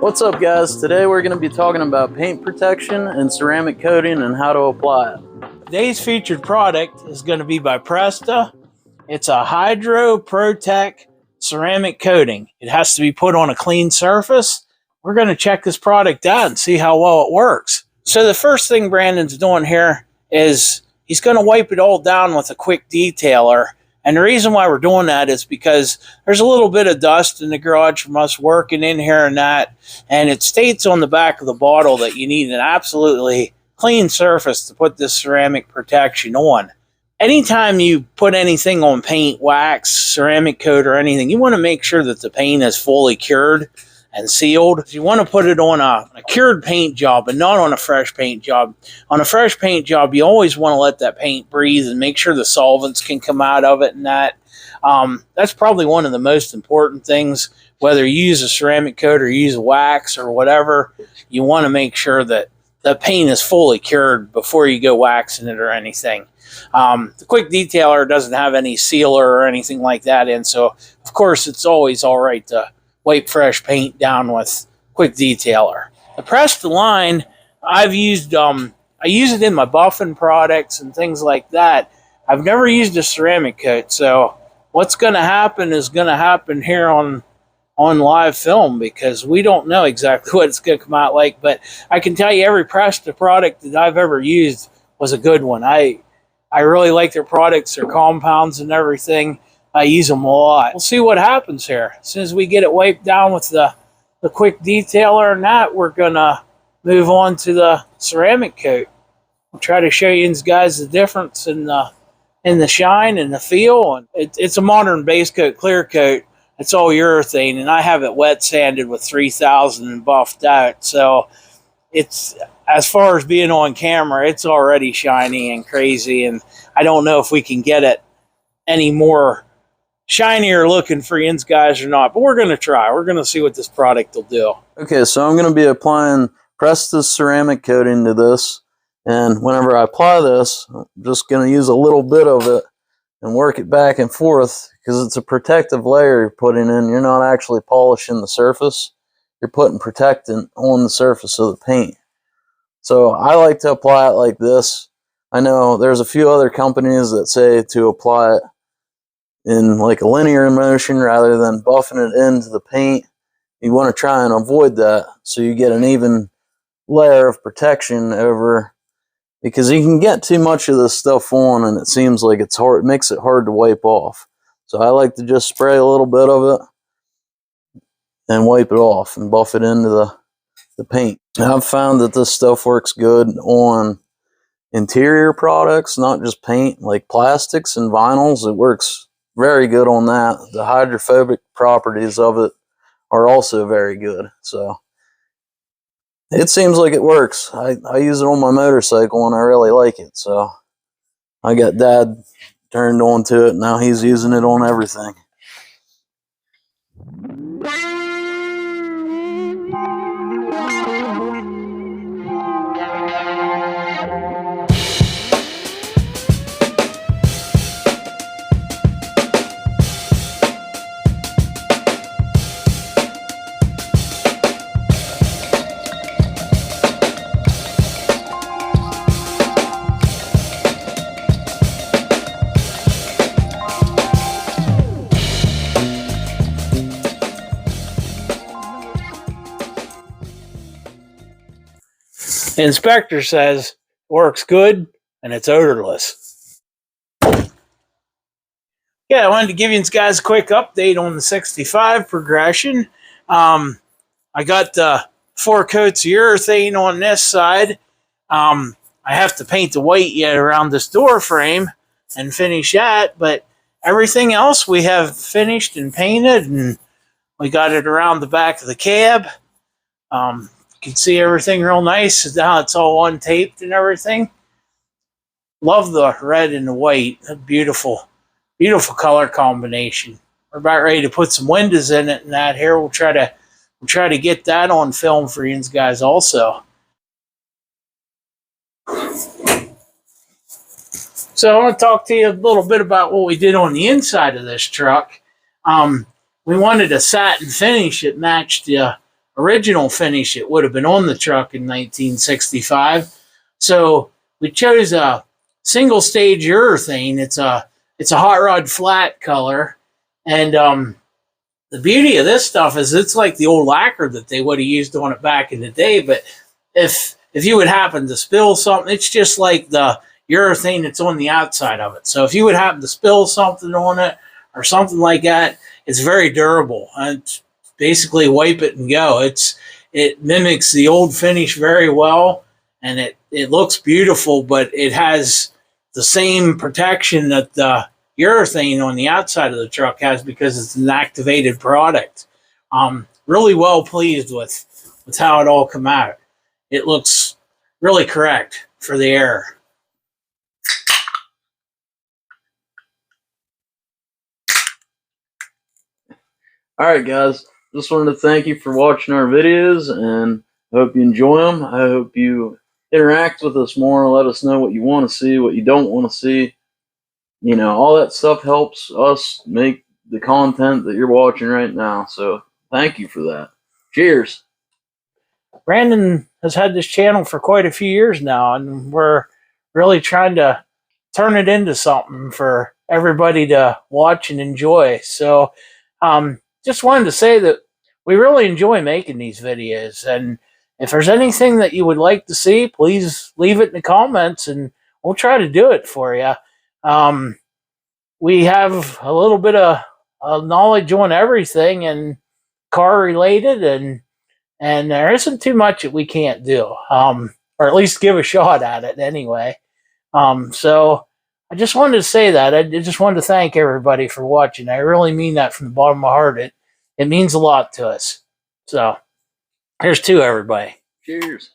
What's up, guys? Today we're going to be talking about paint protection and ceramic coating and how to apply it. Today's featured product is going to be by Presta. It's a Hydro Protect ceramic coating. It has to be put on a clean surface. We're going to check this product out and see how well it works. So the first thing Brandon's doing here is he's going to wipe it all down with a quick detailer. And the reason why we're doing that is because there's a little bit of dust in the garage from us working in here and that. And it states on the back of the bottle that you need an absolutely clean surface to put this ceramic protection on. Anytime you put anything on paint, wax, ceramic coat, or anything, you want to make sure that the paint is fully cured and sealed. You want to put it on a cured paint job and not on a fresh paint job. On a fresh paint job, you always want to let that paint breathe and make sure the solvents can come out of it and that. That's probably one of the most important things, whether you use a ceramic coat or you use a wax or whatever. You want to make sure that the paint is fully cured before you go waxing it or anything. The quick detailer doesn't have any sealer or anything like that in, so of course it's always all right to wipe fresh paint down with quick detailer. The Presta line, I use it in my buffing products and things like that. I've never used a ceramic coat, so what's going to happen is going to happen here on live film, because we don't know exactly what it's going to come out like. But I can tell you every Presta product that I've ever used was a good one. I really like their products, their compounds and everything. I use them a lot. We'll see what happens here. As soon as we get it wiped down with the quick detailer and that, we're going to move on to the ceramic coat. I'll try to show you guys the difference in the shine and the feel. And it's a modern base coat, clear coat. It's all urethane, and I have it wet sanded with 3000 and buffed out. So it's, as far as being on camera, it's already shiny and crazy, and I don't know if we can get it any more shinier looking for you guys or not, but we're going to try. We're going to see what this product will do. Okay, so I'm going to be applying Presta's ceramic coating to this, and whenever I apply this, I'm just going to use a little bit of it and work it back and forth, because it's a protective layer you're putting in. You're not actually polishing the surface. You're putting protectant on the surface of the paint. So I like to apply it like this. I know there's a few other companies that say to apply it in like a linear motion rather than buffing it into the paint. You want to try and avoid that so you get an even layer of protection over, because you can get too much of this stuff on and it seems like it's hard. It makes it hard to wipe off. So I like to just spray a little bit of it and wipe it off and buff it into the paint. And I've found that this stuff works good on interior products, not just paint, like plastics and vinyls. It works very good on that. The hydrophobic properties of it are also very good. So it seems like it works. I use it on my motorcycle and I really like it. So I got Dad turned on to it. Now he's using it on everything. The inspector says works good and it's odorless. Yeah, I wanted to give you guys a quick update on the 65 progression. I got 4 coats of urethane on this side. I have to paint the white yet around this door frame and finish that, but everything else we have finished and painted, and we got it around the back of the cab. You can see everything real nice. Now it's all untaped and everything. Love the red and the white. A beautiful, beautiful color combination. We're about ready to put some windows in it and that here. We'll try to get that on film for you guys also. So I want to talk to you a little bit about what we did on the inside of this truck. We wanted a satin finish that matched the original finish that would have been on the truck in 1965. So we chose a single stage urethane. It's a hot rod flat color, and the beauty of this stuff is it's like the old lacquer that they would have used on it back in the day. But if you would happen to spill something, it's just like the urethane that's on the outside of it. So if you would happen to spill something on it or something like that, it's very durable. And it's basically wipe it and go. It mimics the old finish very well, and it looks beautiful, but it has the same protection that the urethane on the outside of the truck has because it's an activated product. Really well pleased with how it all come out. It looks really correct for the air. All right, guys. Just wanted to thank you for watching our videos, and I hope you enjoy them. I hope you interact with us more. Let us know what you want to see, what you don't want to see. You know, all that stuff helps us make the content that you're watching right now. So thank you for that. Cheers. Brandon has had this channel for quite a few years now, and we're really trying to turn it into something for everybody to watch and enjoy. So just wanted to say that we really enjoy making these videos, and if there's anything that you would like to see, please leave it in the comments and we'll try to do it for you. We have a little bit of knowledge on everything and car related, and there isn't too much that we can't do, or at least give a shot at it anyway. So I just wanted to say that. I just wanted to thank everybody for watching. I really mean that from the bottom of my heart. It means a lot to us. So here's to everybody. Cheers.